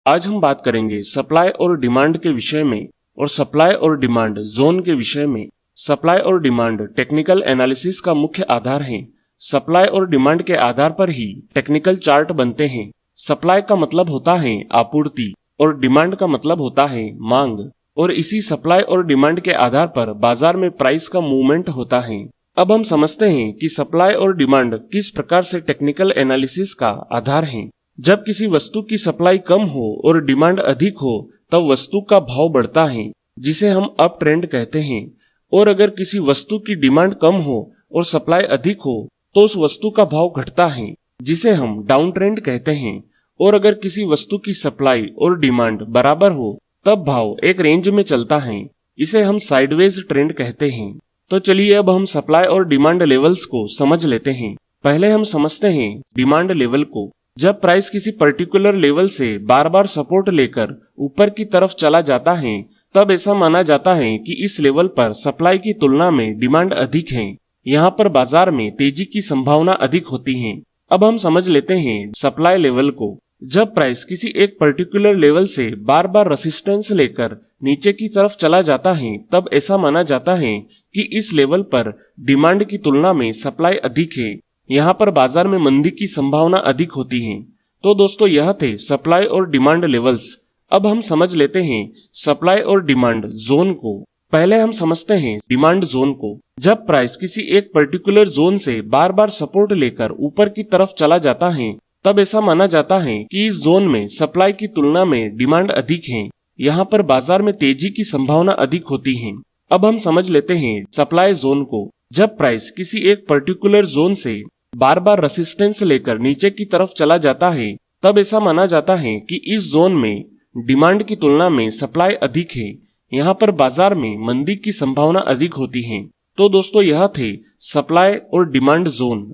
आज हम बात करेंगे सप्लाई और डिमांड के विषय में और सप्लाई और डिमांड जोन के विषय में। सप्लाई और डिमांड टेक्निकल एनालिसिस का मुख्य आधार हैं। सप्लाई और डिमांड के आधार पर ही टेक्निकल चार्ट बनते हैं। सप्लाई का मतलब होता है आपूर्ति और डिमांड का मतलब होता है मांग, और इसी सप्लाई और डिमांड के आधार पर बाजार में प्राइस का मूवमेंट होता है। अब हम समझते हैं कि सप्लाई और डिमांड किस प्रकार से टेक्निकल एनालिसिस का आधार हैं। जब किसी वस्तु की सप्लाई कम हो और डिमांड अधिक हो तब वस्तु का भाव बढ़ता है, जिसे हम अप ट्रेंड कहते हैं। और अगर किसी वस्तु की डिमांड कम हो और सप्लाई अधिक हो तो उस वस्तु का भाव घटता है, जिसे हम डाउन ट्रेंड कहते हैं। और अगर किसी वस्तु की सप्लाई और डिमांड बराबर हो तब भाव एक रेंज में चलता है, इसे हम साइडवेज ट्रेंड कहते हैं। तो चलिए अब हम सप्लाई और डिमांड लेवल्स को समझ लेते हैं। पहले हम समझते हैं डिमांड लेवल को। जब प्राइस किसी पर्टिकुलर लेवल से बार बार सपोर्ट लेकर ऊपर की तरफ चला जाता है तब ऐसा माना जाता है कि इस लेवल पर सप्लाई की तुलना में डिमांड अधिक है। यहाँ पर बाजार में तेजी की संभावना अधिक होती है। अब हम समझ लेते हैं सप्लाई लेवल को। जब प्राइस किसी एक पर्टिकुलर लेवल से बार बार रेसिस्टेंस लेकर नीचे की तरफ चला जाता है तब ऐसा माना जाता है कि इस लेवल पर डिमांड की तुलना में सप्लाई अधिक है। यहाँ पर बाजार में मंदी की संभावना अधिक होती है। तो दोस्तों यह थे सप्लाई और डिमांड लेवल्स। अब हम समझ लेते हैं सप्लाई और डिमांड जोन को। पहले हम समझते हैं डिमांड जोन को। जब प्राइस किसी एक पर्टिकुलर जोन से बार बार सपोर्ट लेकर ऊपर की तरफ चला जाता है तब ऐसा माना जाता है कि इस जोन में सप्लाई की तुलना में डिमांड अधिक है। यहाँ पर बाजार में तेजी की संभावना अधिक होती है। अब हम समझ लेते हैं सप्लाई जोन को। जब प्राइस किसी एक पर्टिकुलर जोन से बार बार रेसिस्टेंस लेकर नीचे की तरफ चला जाता है तब ऐसा माना जाता है कि इस जोन में डिमांड की तुलना में सप्लाई अधिक है। यहाँ पर बाजार में मंदी की संभावना अधिक होती है। तो दोस्तों यह थे सप्लाई और डिमांड जोन।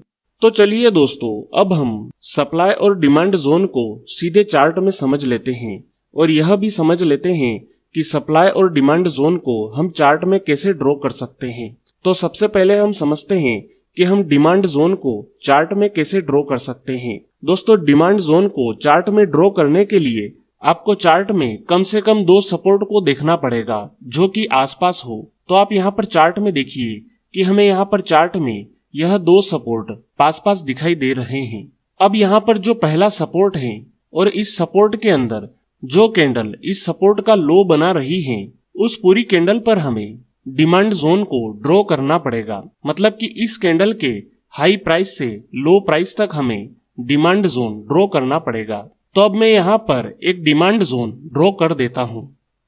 तो चलिए दोस्तों अब हम सप्लाई और डिमांड जोन को सीधे चार्ट में समझ लेते हैं और यह भी समझ लेते हैं कि सप्लाई और डिमांड जोन को हम चार्ट में कैसे ड्रॉ कर सकते हैं। तो सबसे पहले हम समझते हैं कि हम डिमांड जोन को चार्ट में कैसे ड्रॉ कर सकते हैं। दोस्तों डिमांड जोन को चार्ट में ड्रॉ करने के लिए आपको चार्ट में कम से कम 2 सपोर्ट को देखना पड़ेगा जो कि आसपास हो। तो आप यहाँ पर चार्ट में देखिए कि हमें यहाँ पर चार्ट में यह 2 सपोर्ट पास पास दिखाई दे रहे हैं। अब यहाँ पर जो पहला सपोर्ट है और इस सपोर्ट के अंदर जो कैंडल इस सपोर्ट का लो बना रही है उस पूरी कैंडल पर हमें डिमांड जोन को ड्रॉ करना पड़ेगा। मतलब कि इस कैंडल के हाई प्राइस से लो प्राइस तक हमें डिमांड जोन ड्रॉ करना पड़ेगा। तो अब मैं यहाँ पर एक डिमांड जोन ड्रॉ कर देता हूँ।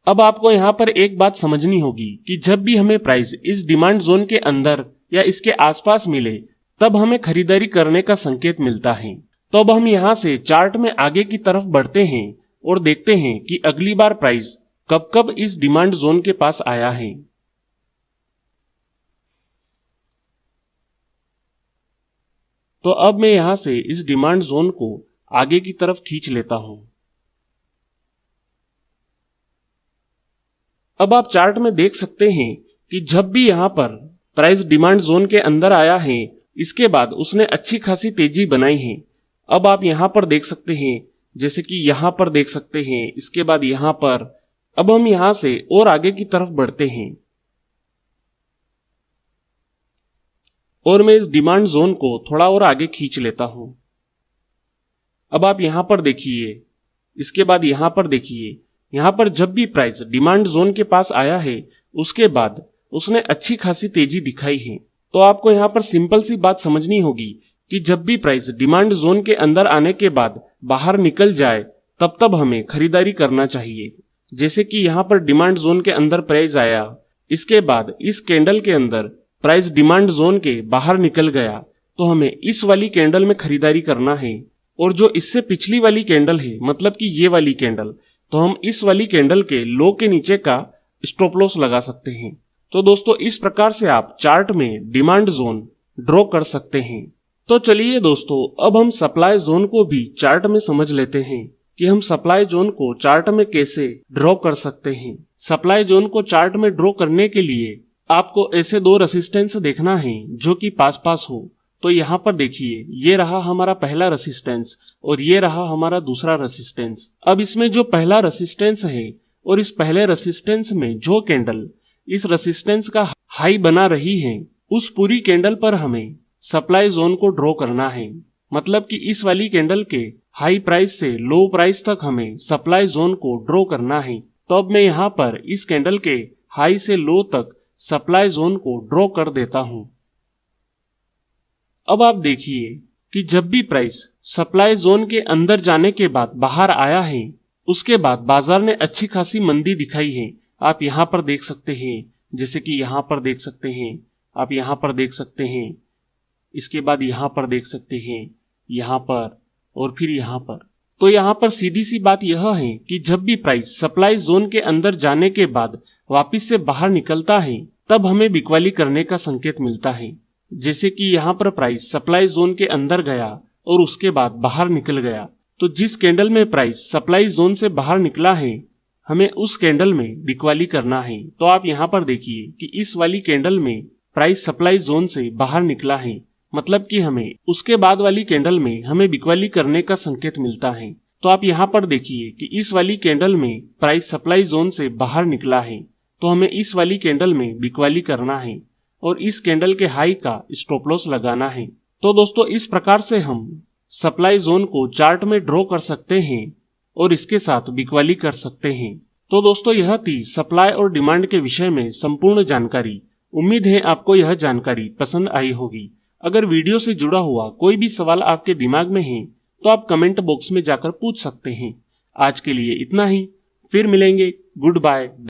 अब आपको यहाँ पर एक बात समझनी होगी कि जब भी हमें प्राइस इस डिमांड जोन के अंदर या इसके आसपास मिले तब हमें खरीदारी करने का संकेत मिलता है। तो अब हम यहाँ से चार्ट में आगे की तरफ बढ़ते हैं और देखते हैं कि अगली बार प्राइस कब कब इस डिमांड जोन के पास आया है। तो अब मैं यहां से इस डिमांड जोन को आगे की तरफ खींच लेता हूं। अब आप चार्ट में देख सकते हैं कि जब भी यहां पर प्राइस डिमांड जोन के अंदर आया है इसके बाद उसने अच्छी खासी तेजी बनाई है। अब आप यहां पर देख सकते हैं, जैसे कि यहां पर देख सकते हैं, इसके बाद यहां पर। अब हम यहां से और आगे की तरफ बढ़ते हैं और मैं इस डिमांड जोन को थोड़ा और आगे खींच लेता हूं। अब आप यहां पर देखिए, इसके बाद यहां पर देखिए, यहां पर जब भी प्राइस डिमांड जोन के पास आया है उसके बाद उसने अच्छी खासी तेजी दिखाई है। तो आपको यहां पर सिंपल सी बात समझनी होगी कि जब भी प्राइस डिमांड जोन के अंदर आने के बाद बाहर निकल जाए तब हमें खरीदारी करना चाहिए। जैसे कि यहां पर डिमांड जोन के अंदर प्राइस आया, इसके बाद इस कैंडल के अंदर प्राइस डिमांड जोन के बाहर निकल गया तो हमें इस वाली कैंडल में खरीदारी करना है। और जो इससे पिछली वाली कैंडल है, मतलब कि ये वाली कैंडल, तो हम इस वाली कैंडल के लो के नीचे का स्टॉप लॉस लगा सकते हैं। तो दोस्तों इस प्रकार से आप चार्ट में डिमांड जोन ड्रॉ कर सकते हैं। तो चलिए दोस्तों अब हम सप्लाई जोन को भी चार्ट में समझ लेते हैं कि हम सप्लाई जोन को चार्ट में कैसे ड्रॉ कर सकते हैं। सप्लाई जोन को चार्ट में ड्रॉ करने के लिए आपको ऐसे 2 रेसिस्टेंस देखना है जो कि पास पास हो। तो यहाँ पर देखिए ये रहा हमारा पहला रेसिस्टेंस और ये रहा हमारा दूसरा रेसिस्टेंस। अब इसमें जो पहला रेसिस्टेंस है और इस पहले रेसिस्टेंस में जो कैंडल इस रेसिस्टेंस का हाई बना रही है, उस पूरी कैंडल पर हमें सप्लाई जोन को ड्रॉ करना है। मतलब कि इस वाली कैंडल के हाई प्राइस से लो प्राइस तक हमें सप्लाई जोन को ड्रॉ करना है। तो अब मैं यहाँ पर इस कैंडल के हाई से लो तक सप्लाई जोन को ड्रॉ कर देता हूं। अब आप देखिए कि जब भी प्राइस सप्लाई जोन के अंदर जाने के बाद बाहर आया है, उसके बाद बाजार ने अच्छी खासी मंदी दिखाई है। आप यहाँ पर देख सकते हैं, जैसे कि यहाँ पर देख सकते हैं, आप यहाँ पर देख सकते हैं, इसके बाद यहाँ पर देख सकते हैं, यहाँ पर और फिर यहाँ पर। तो यहाँ पर सीधी सी बात यह है कि जब भी प्राइस सप्लाई जोन के अंदर जाने के बाद वापस से बाहर निकलता है, तब हमें बिकवाली करने का संकेत मिलता है। जैसे कि यहाँ पर प्राइस सप्लाई जोन के अंदर गया और उसके बाद बाहर निकल गया, तो जिस कैंडल में प्राइस सप्लाई जोन से बाहर निकला है, हमें उस कैंडल में बिकवाली करना है। तो आप यहाँ पर देखिए कि इस वाली कैंडल में प्राइस सप्लाई जोन से बाहर निकला है, मतलब कि हमें उसके बाद वाली कैंडल में हमें बिकवाली करने का संकेत मिलता है। तो आप यहाँ पर देखिए कि इस वाली कैंडल में प्राइस सप्लाई जोन से बाहर निकला है, तो हमें इस वाली कैंडल में बिकवाली करना है और इस कैंडल के हाई का स्टॉप लॉस लगाना है। तो दोस्तों इस प्रकार से हम सप्लाई जोन को चार्ट में ड्रॉ कर सकते हैं और इसके साथ बिकवाली कर सकते हैं। तो दोस्तों यह थी सप्लाई और डिमांड के विषय में संपूर्ण जानकारी। उम्मीद है आपको यह जानकारी पसंद आई होगी। अगर वीडियो से जुड़ा हुआ कोई भी सवाल आपके दिमाग में है तो आप कमेंट बॉक्स में जाकर पूछ सकते हैं। आज के लिए इतना ही, फिर मिलेंगे। Good bye.